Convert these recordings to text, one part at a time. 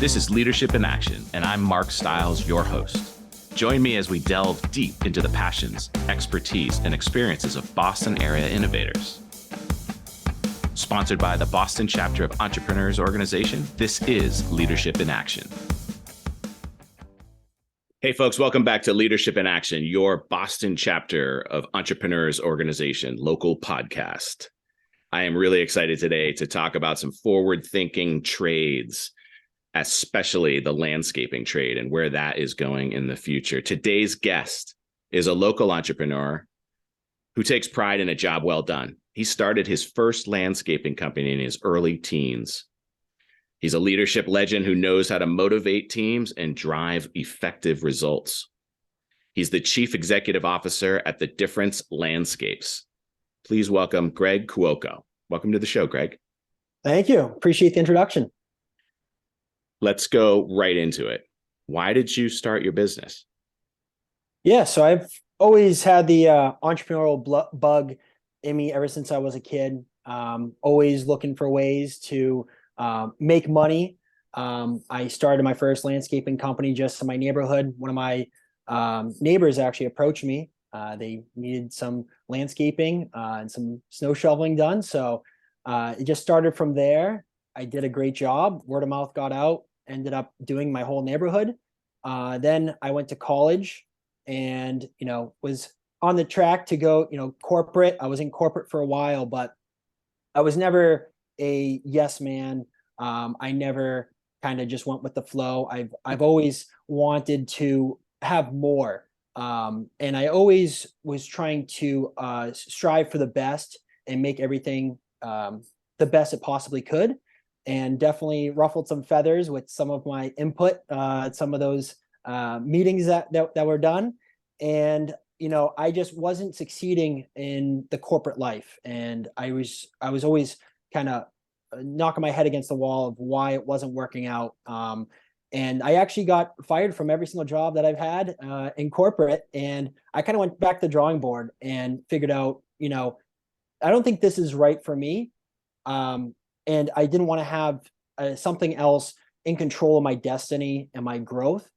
This is Leadership in Action, and I'm Mark Stiles, your host. Join me as we delve deep into the passions, expertise, and experiences of Boston area innovators. Sponsored by the Boston chapter of Entrepreneurs Organization, this is Leadership in Action. Hey folks, welcome back to Leadership in Action, your Boston chapter of Entrepreneurs Organization local podcast. I am really excited today to talk about some forward-thinking trades, especially the landscaping trade and where that is going in the future. Today's guest is a local entrepreneur who takes pride in a job well done. He started his first landscaping company in his early teens. He's a leadership legend who knows how to motivate teams and drive effective results. He's the Chief Executive Officer at The Difference Landscapes. Please welcome Greg Cuoco. Welcome to the show, Greg. Thank you. Appreciate the introduction. Let's go right into it. Why did you start your business? Yeah, so I've always had the entrepreneurial bug in me ever since I was a kid. Always looking for ways to make money. I started my first landscaping company just in my neighborhood. One of my neighbors actually approached me. They needed some landscaping and some snow shoveling done. So it just started from there. I did a great job. Word of mouth got out. Ended up doing my whole neighborhood. Then I went to college and, was on the track to go, corporate. I was in corporate for a while, but I was never a yes man. I never kind of just went with the flow. I've always wanted to have more. And I always was trying to strive for the best and make everything the best it possibly could. And definitely ruffled some feathers with some of my input, some of those meetings that were done. And, I just wasn't succeeding in the corporate life. And I was always kind of knocking my head against the wall of why it wasn't working out. And I actually got fired from every single job that I've had in corporate. And I kind of went back to the drawing board and figured out, I don't think this is right for me. And I didn't want to have something else in control of my destiny and my growth.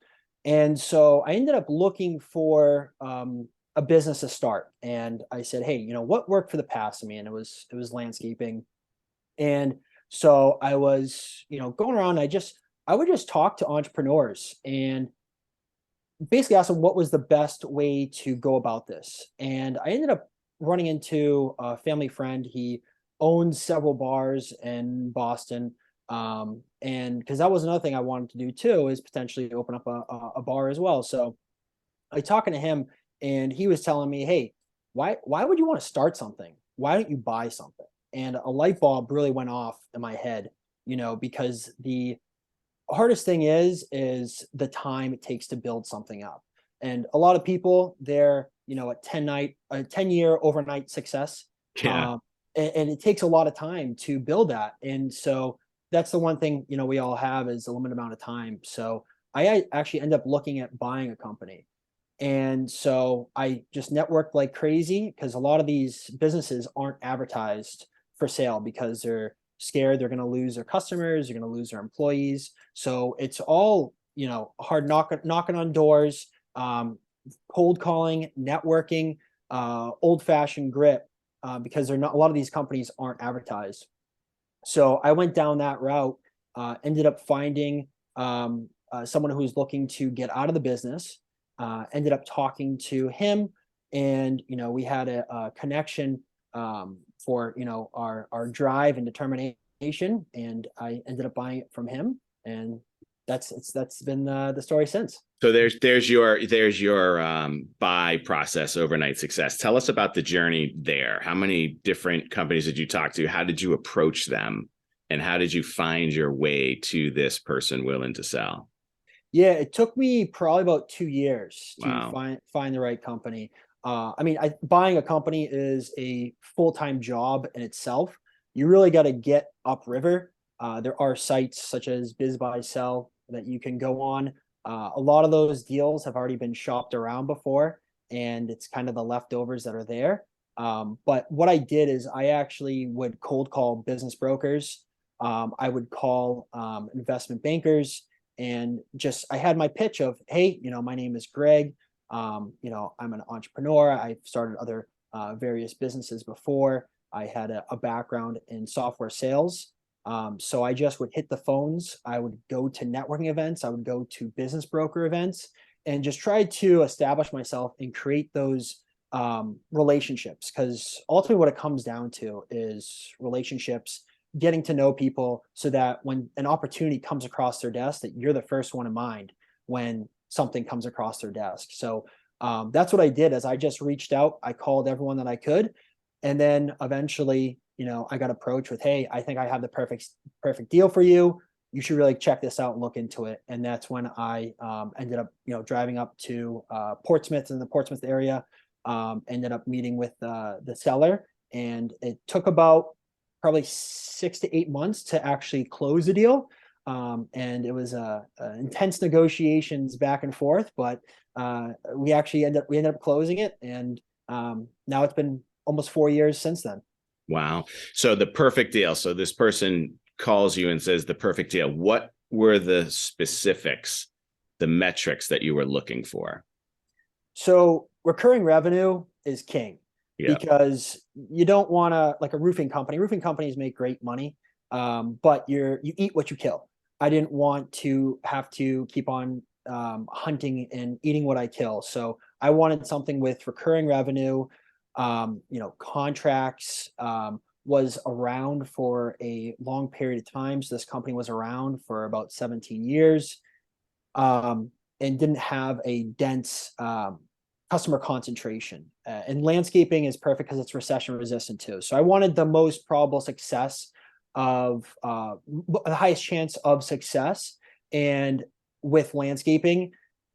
And so I ended up looking for a business to start. And I said, hey, what worked for the past of me? And it was landscaping. And so I was, going around, I would just talk to entrepreneurs and basically ask them what was the best way to go about this. And I ended up running into a family friend. He owns several bars in Boston. And because that was another thing I wanted to do too, is potentially open up a bar as well. So I talking to him and he was telling me, hey, why would you want to start something? Why don't you buy something? And a light bulb really went off in my head, because the hardest thing is the time it takes to build something up. And a lot of people, they're, a 10-year overnight success. Yeah. And it takes a lot of time to build that. And so that's the one thing, we all have is a limited amount of time. So I actually end up looking at buying a company. And so I just networked like crazy because a lot of these businesses aren't advertised for sale because they're scared they're going to lose their customers, they're going to lose their employees. So it's all, hard knocking on doors, cold calling, networking, old-fashioned grit. Because a lot of these companies aren't advertised. So I went down that route, ended up finding someone who's looking to get out of the business, ended up talking to him. And, we had a connection for, our drive and determination. And I ended up buying it from him. And that's been the story since. So there's your buy process, overnight success. Tell us about the journey there. How many different companies did you talk to? How did you approach them? And how did you find your way to this person willing to sell? Yeah, it took me probably about 2 years to Wow. find the right company. Buying a company is a full-time job in itself. You really got to get upriver. There are sites such as Biz Buy Sell that you can go on. A lot of those deals have already been shopped around before, and it's kind of the leftovers that are there. But what I did is I actually would cold call business brokers. I would call investment bankers and just, I had my pitch of, hey, my name is Greg. I'm an entrepreneur. I've started other various businesses before. I had a background in software sales. So I just would hit the phones. I would go to networking events. I would go to business broker events and just try to establish myself and create those relationships. Because ultimately what it comes down to is relationships, getting to know people so that when an opportunity comes across their desk, that you're the first one in mind when something comes across their desk. So that's what I did. As I just reached out, I called everyone that I could. And then eventually, I got approached with, hey, I think I have the perfect deal for you. You should really check this out and look into it. And that's when I ended up, driving up to Portsmouth, in the Portsmouth area, ended up meeting with the seller. And it took about probably 6 to 8 months to actually close the deal. And it was intense negotiations back and forth, but we ended up closing it. And now it's been almost 4 years since then. Wow. So the perfect deal. So this person calls you and says the perfect deal. What were the specifics, the metrics that you were looking for? So recurring revenue is king. Yeah. Because you don't want to, like a roofing company. Roofing companies make great money, but you eat what you kill. I didn't want to have to keep on hunting and eating what I kill. So I wanted something with recurring revenue. Contracts was around for a long period of time. So this company was around for about 17 years and didn't have a dense customer concentration. And landscaping is perfect because it's recession resistant too. So I wanted the most probable success of the highest chance of success. And with landscaping,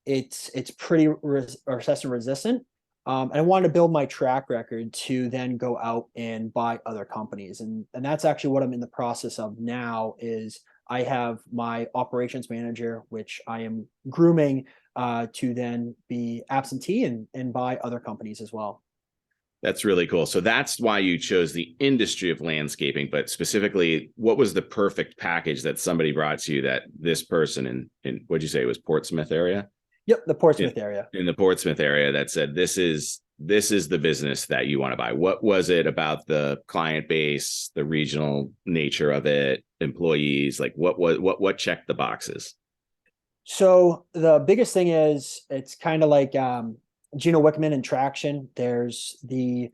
it's pretty recession resistant. And I wanted to build my track record to then go out and buy other companies. And that's actually what I'm in the process of now. Is I have my operations manager, which I am grooming to then be absentee and buy other companies as well. That's really cool. So that's why you chose the industry of landscaping, but specifically, what was the perfect package that somebody brought to you that this person in what'd you say it was, Portsmouth area? Yep, the Portsmouth area. In the Portsmouth area that said, this is the business that you want to buy. What was it about the client base, the regional nature of it, employees? Like what checked the boxes? So the biggest thing is it's kind of like Gino Wickman and Traction. There's the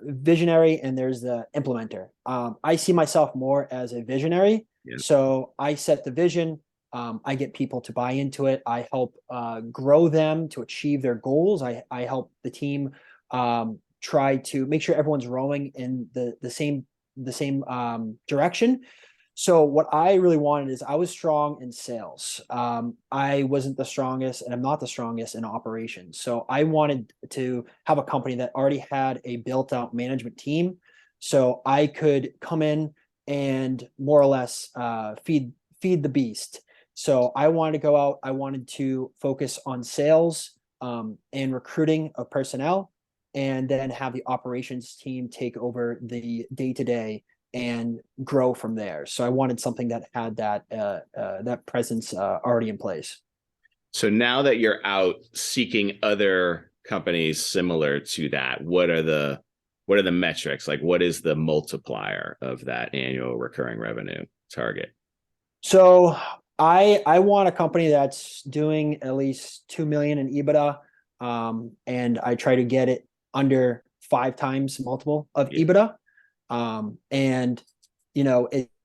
visionary and there's the implementer. I see myself more as a visionary. Yeah. So I set the vision. I get people to buy into it. I help grow them to achieve their goals. I help the team try to make sure everyone's rowing in the same direction. So what I really wanted is I was strong in sales. I wasn't the strongest, and I'm not the strongest in operations. So I wanted to have a company that already had a built-out management team, so I could come in and more or less feed the beast. So I wanted to go out. I wanted to focus on sales and recruiting of personnel, and then have the operations team take over the day-to-day and grow from there. So I wanted something that had that presence already in place. So now that you're out seeking other companies similar to that, what are the metrics? Like, what is the multiplier of that annual recurring revenue target? So I want a company that's doing at least 2 million in EBITDA, and I try to get it under 5 times multiple of EBITDA. And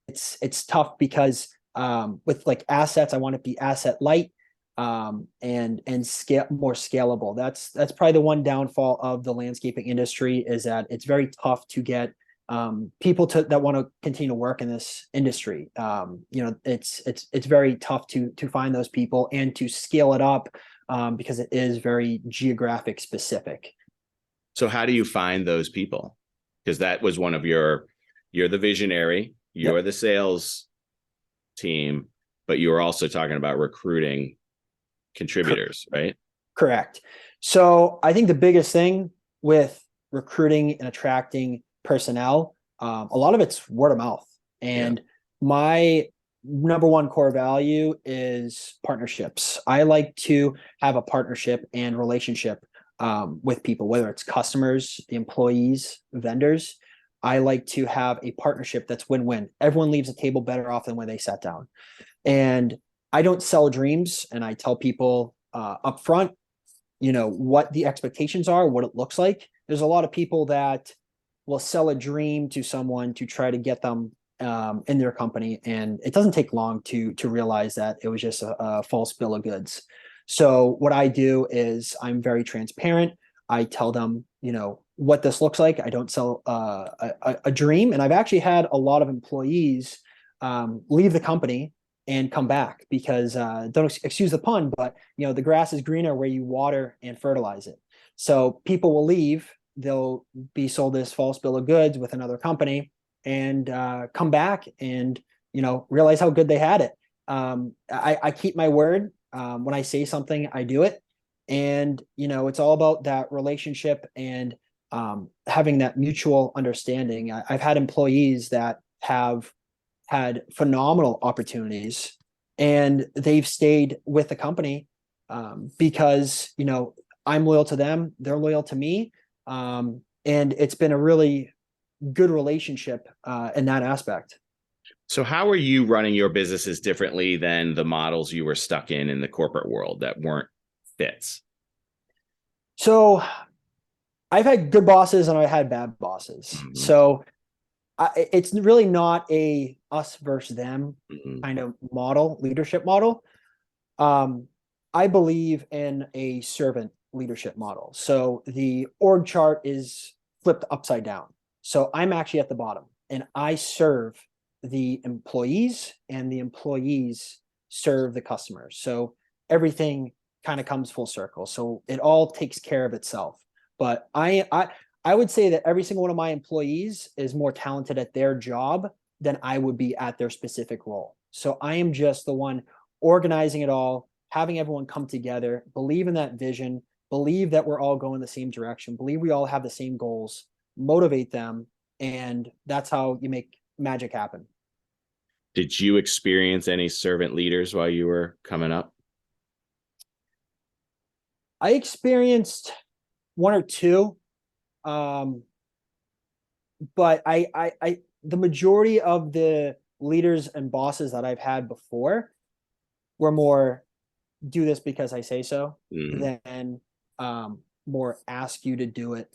it's tough because with like assets, I want to be asset light and scale more scalable. That's probably the one downfall of the landscaping industry, is that it's very tough to get people that want to continue to work in this industry. It's very tough to find those people and to scale it up because it is very geographic specific. So how do you find those people? Because that was one of you're the visionary, you're the sales team, but you were also talking about recruiting contributors, right? Correct. So I think the biggest thing with recruiting and attracting personnel, a lot of it's word of mouth. And my number one core value is partnerships. I like to have a partnership and relationship with people, whether it's customers, the employees, vendors. I like to have a partnership that's win-win. Everyone leaves the table better off than when they sat down. And I don't sell dreams, and I tell people up front, what the expectations are, what it looks like. There's a lot of people that will sell a dream to someone to try to get them in their company, and it doesn't take long to realize that it was just a false bill of goods. So what I do is I'm very transparent. I tell them, what this looks like. I don't sell a dream, and I've actually had a lot of employees leave the company and come back because don't excuse the pun, but the grass is greener where you water and fertilize it. So people will leave, they'll be sold this false bill of goods with another company, and come back and realize how good they had it. I keep my word. When I say something, I do it, and it's all about that relationship and having that mutual understanding. I've had employees that have had phenomenal opportunities, and they've stayed with the company because I'm loyal to them, they're loyal to me, and it's been a really good relationship in that aspect. So how are you running your businesses differently than the models you were stuck in the corporate world that weren't fits? So I've had good bosses and I had bad bosses. Mm-hmm. So it's really not a us versus them Mm-hmm. kind of leadership model. I believe in a servant leadership model. So the org chart is flipped upside down. So I'm actually at the bottom, and I serve the employees, and the employees serve the customers. So everything kind of comes full circle. So it all takes care of itself. But I would say that every single one of my employees is more talented at their job than I would be at their specific role. So I am just the one organizing it all, having everyone come together, believe in that vision, believe that we're all going the same direction, believe we all have the same goals, motivate them, and that's how you make magic happen. Did you experience any servant leaders while you were coming up? I experienced one or two, but the majority of the leaders and bosses that I've had before were more do this because I say so, than more ask you to do it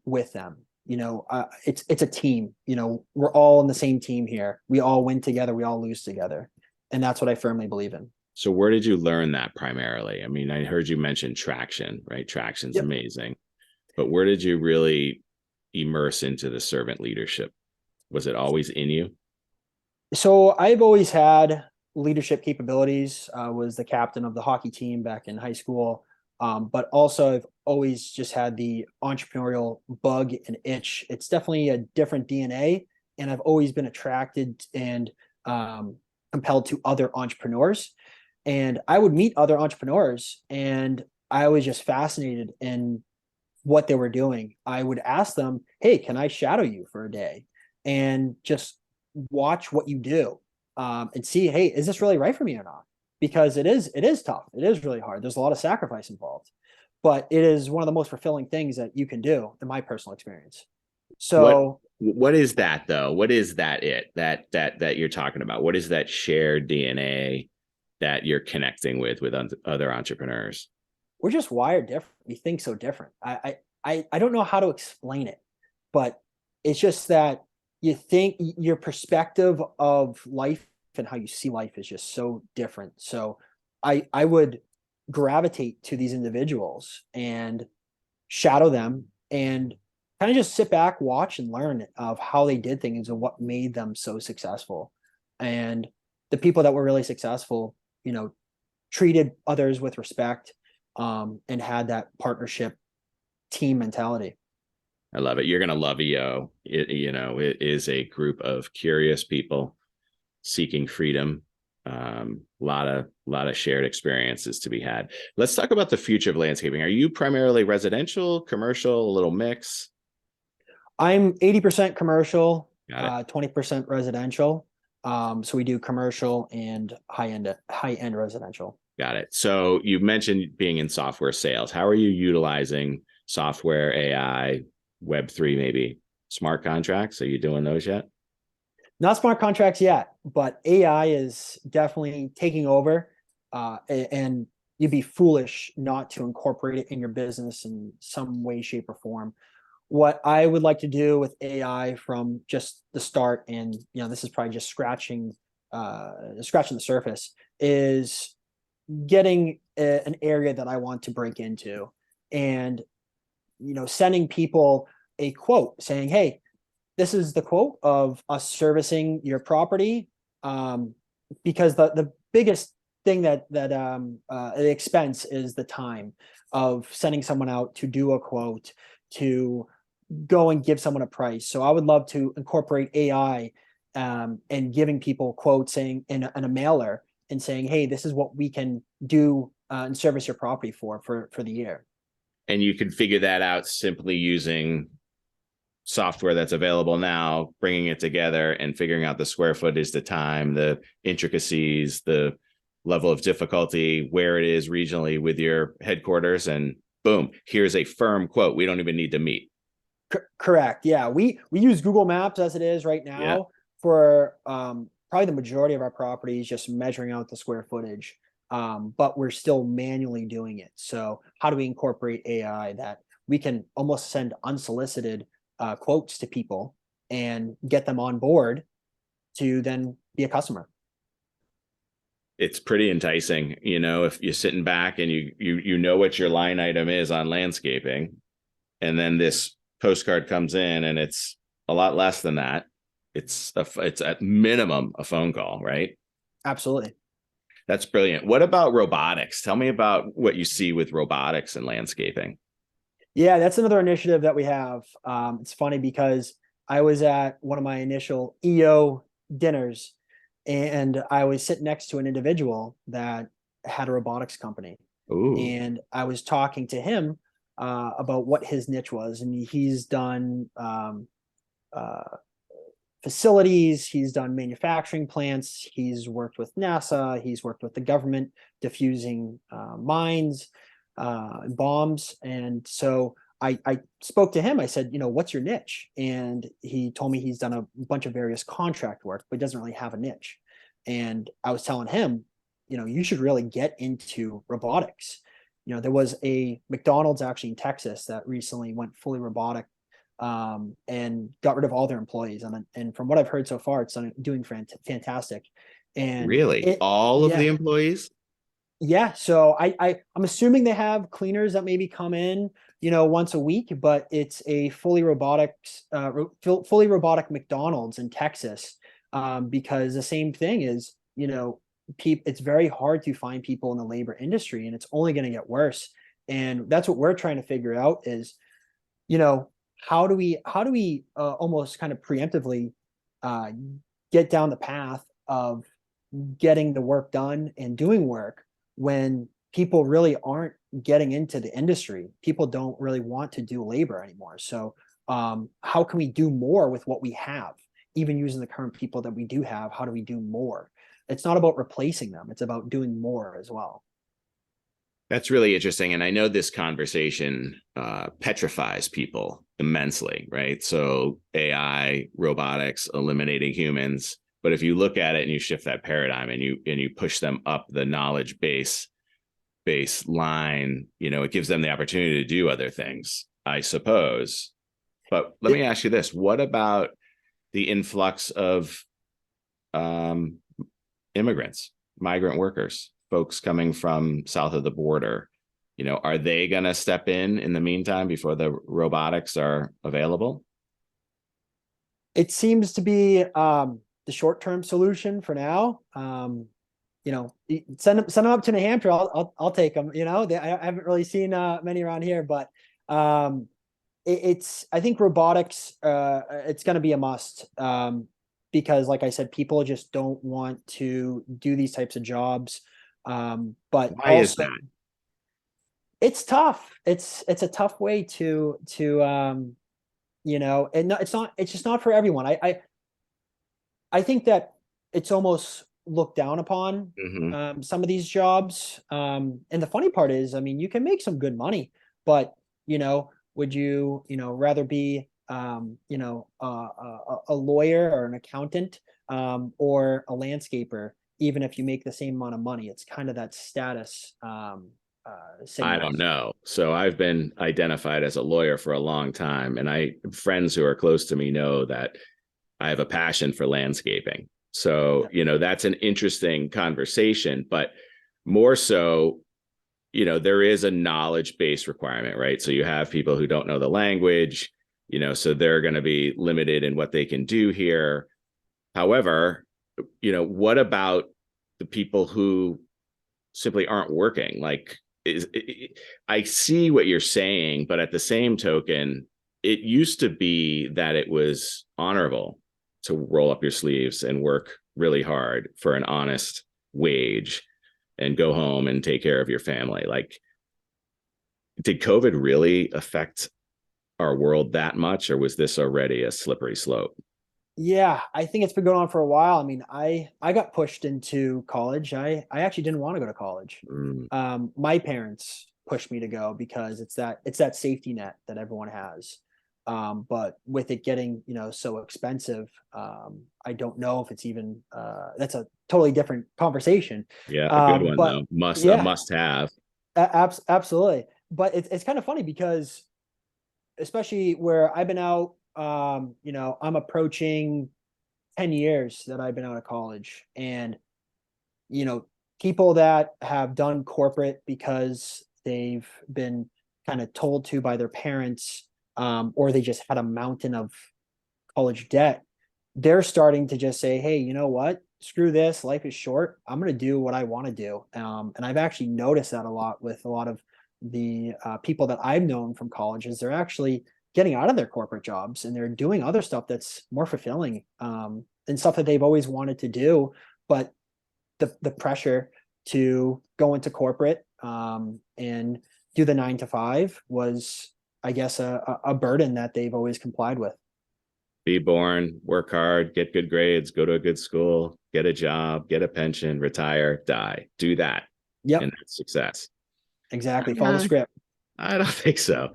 with them. It's a team. We're all in the same team here. We all win together. We all lose together, and that's what I firmly believe in. So where did you learn that primarily? I mean, I heard you mention traction, right? Traction's amazing, but where did you really immerse into the servant leadership? Was it always in you? So I've always had leadership capabilities. Was the captain of the hockey team back in high school. But also I've always just had the entrepreneurial bug and itch. It's definitely a different DNA, and I've always been attracted and compelled to other entrepreneurs. And I would meet other entrepreneurs, and I was just fascinated in what they were doing. I would ask them, "Hey, can I shadow you for a day and just watch what you do and see, hey, is this really right for me or not?" Because it is tough. It is really hard. There's a lot of sacrifice involved, but it is one of the most fulfilling things that you can do in my personal experience. So what is that though? What is that that you're talking about? What is that shared DNA that you're connecting with other entrepreneurs? we're just wired different. We think so different. I don't know how to explain it, but it's just that you think your perspective of life and how you see life is just so different. So I would gravitate to these individuals and shadow them and kind of just sit back, watch, and learn of how they did things and what made them so successful. And the people that were really successful, treated others with respect, and had that partnership team mentality. I love it. You're going to love EO. It is a group of curious people seeking freedom. Lot of shared experiences to be had. Let's talk about the future of landscaping. Are you primarily residential, commercial, a little mix? I'm 80% commercial, 20% residential. So we do commercial and high end residential. Got it. So you mentioned being in software sales. How are you utilizing software, AI, Web3, maybe smart contracts? Are you doing those yet? Not smart contracts yet, but AI is definitely taking over. And you'd be foolish not to incorporate it in your business in some way, shape, or form. What I would like to do with AI from just the start, and this is probably just scratching the surface, is getting an area that I want to break into, and sending people a quote saying, "Hey, this is the quote of us servicing your property," because the biggest thing that the expense is the time of sending someone out to do a quote, to go and give someone a price. So I would love to incorporate AI, and giving people quotes saying in a mailer and saying, "Hey, this is what we can do and service your property for the year." And you can figure that out simply using software that's available now, bringing it together and figuring out the square footage, the time, the intricacies, the level of difficulty, where it is regionally with your headquarters, and boom, here's a firm quote. We don't even need to meet. Correct. Yeah, we use Google Maps as it is right Yeah. now for probably the majority of our properties, just measuring out the square footage. But we're still manually doing it. So how do we incorporate AI that we can almost send unsolicited quotes to people and get them on board to then be a customer? It's pretty enticing, if you're sitting back and you know what your line item is on landscaping, and then this postcard comes in and it's a lot less than that. It's at minimum a phone call, right? Absolutely. That's brilliant. What about robotics? Tell me about what you see with robotics and landscaping. Yeah, that's another initiative that we have. It's funny because I was at one of my initial EO dinners, and I was sitting next to an individual that had a robotics company. Ooh, And I was talking to him about what his niche was. And he's done uh, facilities, he's done manufacturing plants, he's worked with NASA, he's worked with the government diffusing mines, bombs. And so I spoke to him. I said, what's your niche? And he told me he's done a bunch of various contract work, but doesn't really have a niche. And I was telling him, you should really get into robotics. There was a McDonald's actually in Texas that recently went fully robotic, and got rid of all their employees. And from what I've heard so far, it's doing fantastic. And really? All of yeah, the employees? yeah. So I'm assuming they have cleaners that maybe come in, once a week, but it's a fully robotic McDonald's in Texas, because the same thing is, it's very hard to find people in the labor industry, and it's only going to get worse. And that's what we're trying to figure out is, you know, how do we almost kind of preemptively uh, get down the path of getting the work done and doing work when people really aren't getting into the industry. People don't really want to do labor anymore. So how can we do more with what we have? Even using the current people that we do have, how do we do more? It's not about replacing them. It's about doing more as well. That's really interesting. And I know this conversation petrifies people immensely, right? So AI, robotics, eliminating humans. But if you look at it and you shift that paradigm and you push them up the knowledge baseline, it gives them the opportunity to do other things, I suppose. But let me ask you this: what about the influx of um, immigrants, migrant workers, folks coming from south of the border? Are they going to step in the meantime before the robotics are available? It seems to be the short-term solution for now. Send them up to New Hampshire. I'll take them. I haven't really seen many around here, but it's I think robotics it's going to be a must, because, like I said, people just don't want to do these types of jobs. But Why is also, that? it's tough. It's a tough way to and no, it's not. It's just not for everyone. I think that it's almost looked down upon, Hmm. some of these jobs. And the funny part is, I mean, you can make some good money, but would you, rather be, a lawyer or an accountant, or a landscaper, even if you make the same amount of money? It's kind of that status, I don't signals. know. So I've been identified as a lawyer for a long time, and friends who are close to me know that I have a passion for landscaping. So, Yeah. that's an interesting conversation, but more so, there is a knowledge based requirement, right? So you have people who don't know the language, so they're going to be limited in what they can do here. However, what about the people who simply aren't working? Like, I see what you're saying, but at the same token, it used to be that it was honorable to roll up your sleeves and work really hard for an honest wage and go home and take care of your family. Like, did COVID really affect our world that much, or was this already a slippery slope? Yeah, I think it's been going on for a while. I mean, I got pushed into college. I actually didn't want to go to college. Mm, My parents pushed me to go because it's that safety net that everyone has. But with it getting, so expensive, I don't know if it's even, that's a totally different conversation. yeah, a good one But though. A yeah, must have. absolutely. But it's kind of funny because, especially where I've been out, I'm approaching 10 years that I've been out of college. And, you know, people that have done corporate because they've been kind of told to by their parents, or they just had a mountain of college debt, they're starting to just say, hey, you know what? Screw this. Life is short. I'm going to do what I want to do. And I've actually noticed that a lot with a lot of the, people that I've known from college, is they're actually getting out of their corporate jobs and they're doing other stuff that's more fulfilling, and stuff that they've always wanted to do. But the pressure to go into corporate, and do the 9 to 5 was, I guess, a burden that they've always complied with. Be born, work hard, get good grades, go to a good school, get a job, get a pension, retire, die. Do that. And Yep, that's success. exactly. Follow the Uh, script. I don't think so.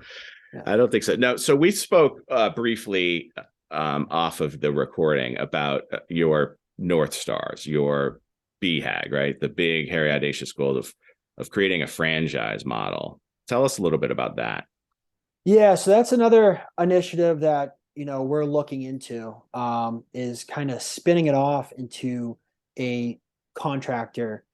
Yeah. I don't think so. No. So we spoke briefly off of the recording about your North Stars, your BHAG, right? The big, hairy, audacious goal of creating a franchise model. Tell us a little bit about that. Yeah, so that's another initiative that, we're looking into, is kind of spinning it off into a contractor,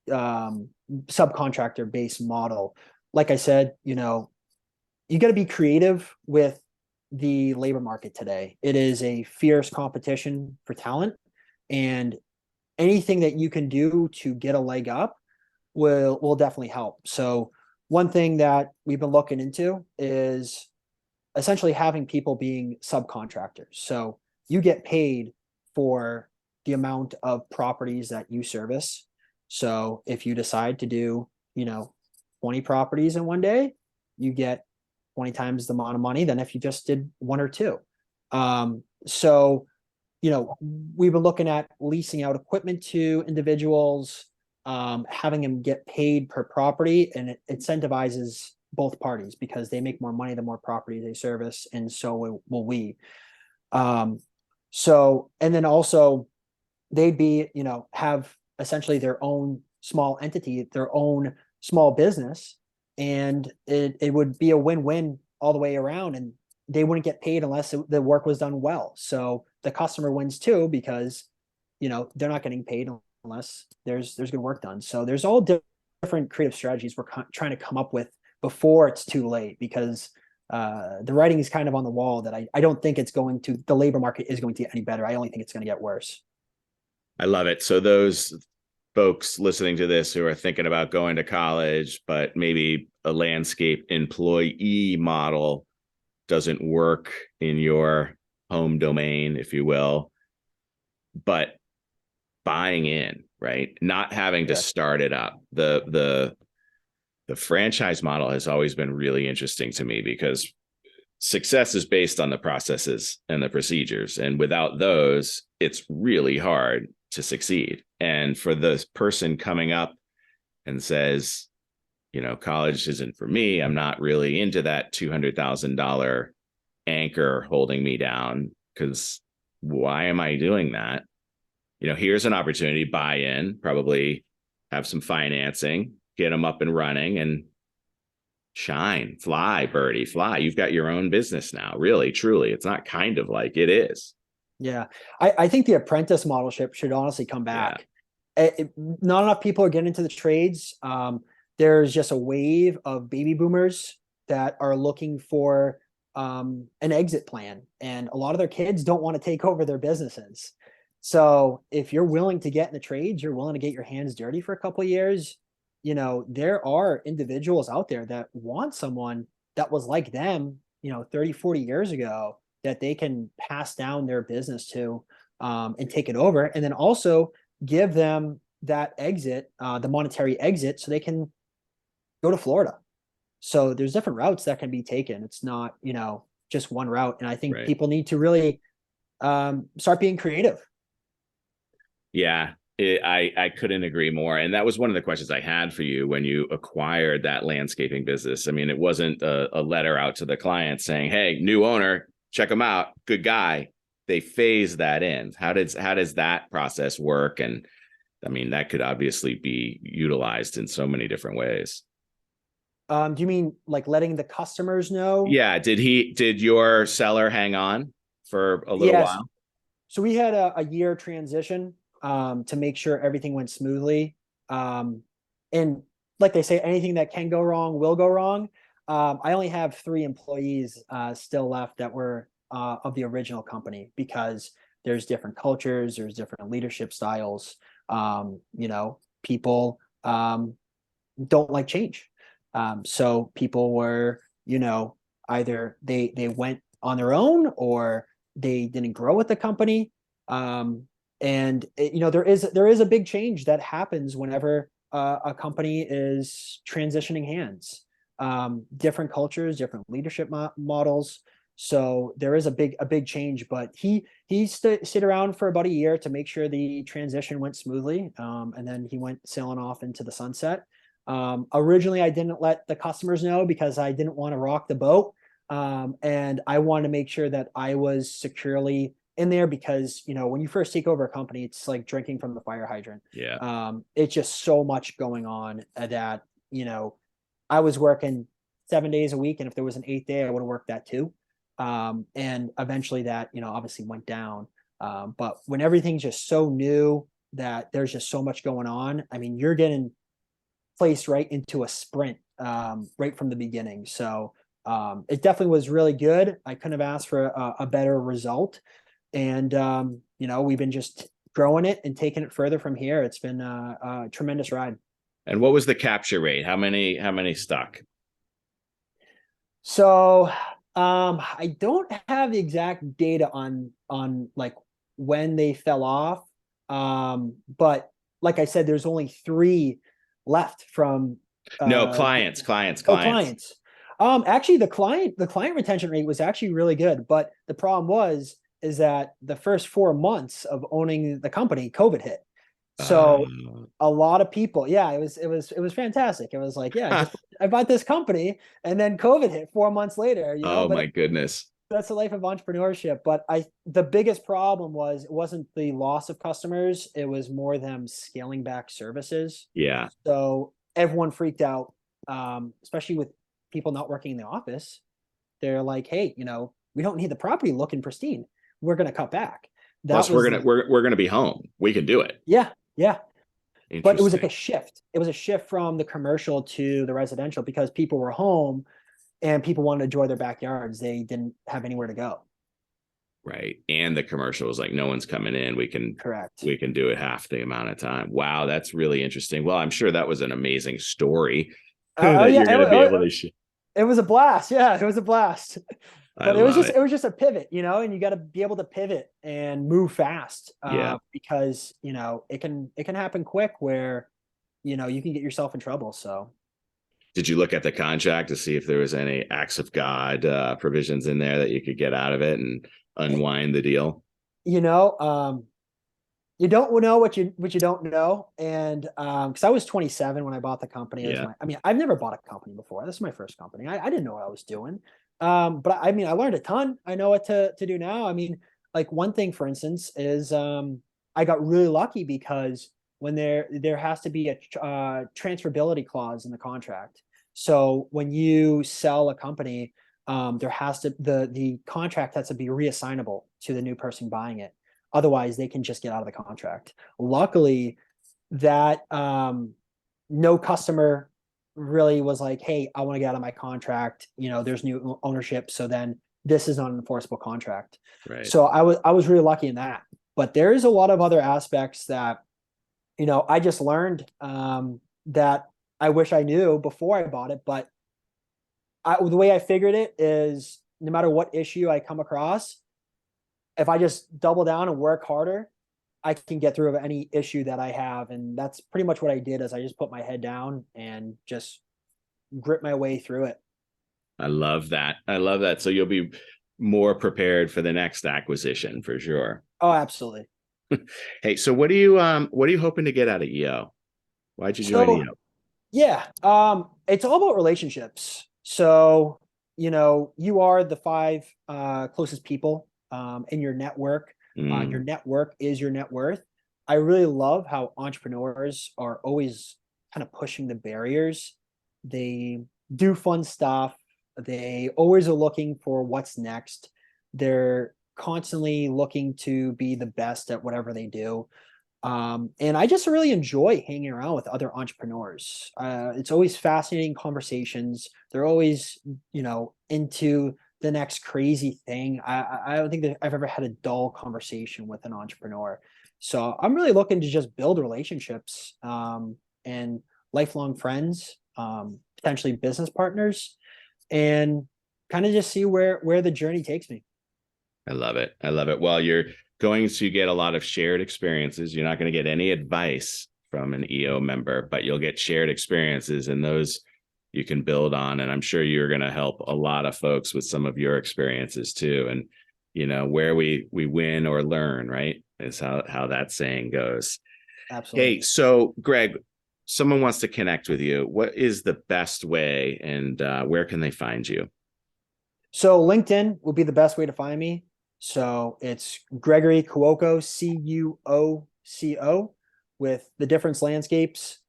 um, subcontractor based model. Like I said, you got to be creative with the labor market today. It is a fierce competition for talent, and anything that you can do to get a leg up will definitely help. So one thing that we've been looking into is essentially having people being subcontractors. So you get paid for the amount of properties that you service. So if you decide to do, 20 properties in one day, you get 20 times the amount of money than if you just did one or two. So, we've been looking at leasing out equipment to individuals, having them get paid per property, and it incentivizes both parties because they make more money the more property they service, and so will we. Um, so, and then also they'd be, have essentially their own small entity, their own small business, and it would be a win-win all the way around, and they wouldn't get paid unless the work was done well. So the customer wins too, because they're not getting paid unless there's good work done. So there's all different creative strategies we're trying to come up with before it's too late, because the writing is kind of on the wall that I don't think the labor market is going to get any better. I only think it's going to get worse. I love it. So those folks listening to this who are thinking about going to college, but maybe a landscape employee model doesn't work in your home domain, if you will, but buying in, right? Not having to Yeah. start it up. The franchise model has always been really interesting to me because success is based on the processes and the procedures. And without those, it's really hard to succeed. And for this person coming up and says, college isn't for me, I'm not really into that $200,000 anchor holding me down, because why am I doing that? Here's an opportunity, buy in, probably have some financing, get them up and running, and shine, fly, birdie, fly. You've got your own business now, really, truly. It's not kind of like, it is. Yeah. I think the apprentice modelship should honestly come back. Not enough people are getting into the trades. There's just a wave of baby boomers that are looking for an exit plan, and a lot of their kids don't want to take over their businesses. So if you're willing to get in the trades, you're willing to get your hands dirty for a couple of years, there are individuals out there that want someone that was like them, 30, 40 years ago, that they can pass down their business to, and take it over. And then also give them that exit, the monetary exit, so they can go to Florida. So there's different routes that can be taken. It's not, just one route. And I think people need to really start being creative. Yeah, I couldn't agree more. And that was one of the questions I had for you when you acquired that landscaping business. I mean, it wasn't a letter out to the client saying, hey, new owner, check them out, good guy. They phase that in. How does that process work? And I mean, that could obviously be utilized in so many different ways. Do you mean like letting the customers know? Yeah. Did your seller hang on for a little while? So we had a year transition to make sure everything went smoothly. And like they say, anything that can go wrong will go wrong. I only have 3 employees still left that were of the original company, because there's different cultures, there's different leadership styles. People don't like change. So people were, either they went on their own, or they didn't grow with the company. And there is a big change that happens whenever a company is transitioning hands. Different cultures, different leadership models. So there is a big change, but he stayed around for about a year to make sure the transition went smoothly. And then he went sailing off into the sunset. Originally, I didn't let the customers know because I didn't want to rock the boat. And I wanted to make sure that I was securely in there, because, when you first take over a company, it's like drinking from the fire hydrant. Yeah. It's just so much going on that, I was working 7 days a week. And if there was an 8th day, I would have worked that too. And eventually that, obviously went down. But when everything's just so new that there's just so much going on, I mean, you're getting placed right into a sprint right from the beginning. So it definitely was really good. I couldn't have asked for a better result. And, we've been just growing it and taking it further from here. It's been a tremendous ride. And what was the capture rate? How many stuck? So I don't have the exact data on like when they fell off. But like I said, there's only 3 left from no clients. Clients. Actually the client retention rate was actually really good, but the problem is that the first 4 months of owning the company, COVID hit. So a lot of people, it was fantastic. It was like, I bought this company, and then COVID hit 4 months later, Oh my goodness. That's the life of entrepreneurship. But the biggest problem it wasn't the loss of customers. It was more them scaling back services. Yeah. So everyone freaked out, especially with people not working in the office. They're like, hey, we don't need the property looking pristine. We're going to cut back. Plus, we're gonna be home. We can do it. Yeah. But it was like a shift. It was a shift from the commercial to the residential, because people were home and people wanted to enjoy their backyards. They didn't have anywhere to go. Right. And the commercial was like, no one's coming in. We can do it half the amount of time. Wow, that's really interesting. Well, I'm sure that was an amazing story. It was a blast. Yeah, it was a blast. But it was just a pivot, and you got to be able to pivot and move fast. Because it can happen quick where you can get yourself in trouble. So did you look at the contract to see if there was any acts of God provisions in there that you could get out of it and unwind the deal? you don't know what you don't know. And because I was 27 when I bought the company. It was Yeah. I mean, I've never bought a company before. This is my first company. I didn't know what I was doing. But I mean, I learned a ton. I know what to do now. I mean, like one thing, for instance, is I got really lucky because when there has to be a transferability clause in the contract. So when you sell a company, there has to the contract has to be reassignable to the new person buying it. Otherwise, they can just get out of the contract. Luckily, that no customer really was like, "Hey, I want to get out of my contract. You know, there's new ownership, so then this is not an enforceable contract." Right. So I was really lucky in that. But there is a lot of other aspects that I just learned that I wish I knew before I bought it. But the way I figured it is, no matter what issue I come across, if I just double down and work harder, I can get through any issue that I have. And that's pretty much what I did. Is I just put my head down and just grit my way through it. I love that. I love that. So you'll be more prepared for the next acquisition for sure. Oh, absolutely. Hey, so what are you hoping to get out of EO? Why'd you join So EO? yeah, it's all about relationships. So you are the five closest people in your network. Your Mm, network is your net worth. I really love how entrepreneurs are always kind of pushing the barriers. They do fun stuff. They always are looking for what's next. They're constantly looking to be the best at whatever they do. And I just really enjoy hanging around with other entrepreneurs. It's always fascinating conversations. They're always, into the next crazy thing. I don't think that I've ever had a dull conversation with an entrepreneur. So I'm really looking to just build relationships and lifelong friends, potentially business partners, and kind of just see where the journey takes me. I love it. I love it. Well, you're going to get a lot of shared experiences. You're not going to get any advice from an EO member, but you'll get shared experiences, and those you can build on. And I'm sure you're going to help a lot of folks with some of your experiences too. And where we win or learn, right? Is how that saying goes. Absolutely. Hey, so Greg, someone wants to connect with you. What is the best way, and where can they find you? So LinkedIn would be the best way to find me. So it's Gregory Cuoco, Cuoco, with the difference landscapes.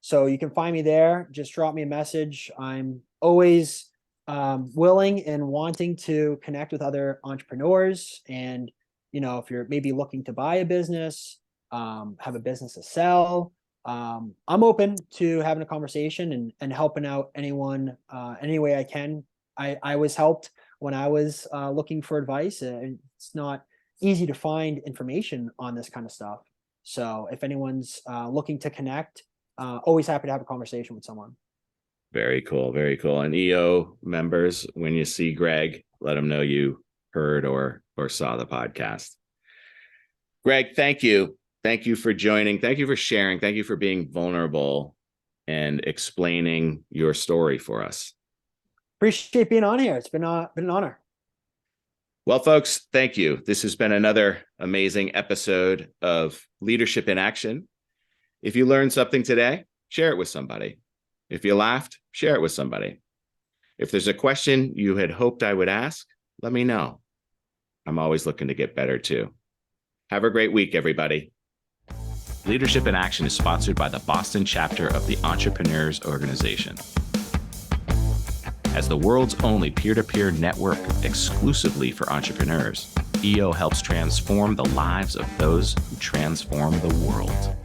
So you can find me there. Just drop me a message. I'm always willing and wanting to connect with other entrepreneurs. And, if you're maybe looking to buy a business, have a business to sell, I'm open to having a conversation and helping out anyone any way I can. I was helped when I was looking for advice. It's not easy to find information on this kind of stuff. So if anyone's looking to connect, always happy to have a conversation with someone. Very cool. Very cool. And EO members, when you see Greg, let him know you heard or saw the podcast. Greg, thank you. Thank you for joining. Thank you for sharing. Thank you for being vulnerable and explaining your story for us. Appreciate being on here. It's been an honor. Well, folks, thank you. This has been another amazing episode of Leadership in Action. If you learned something today, share it with somebody. If you laughed, share it with somebody. If there's a question you had hoped I would ask, let me know. I'm always looking to get better too. Have a great week, everybody. Leadership in Action is sponsored by the Boston chapter of the Entrepreneurs Organization. As the world's only peer-to-peer network exclusively for entrepreneurs, EO helps transform the lives of those who transform the world.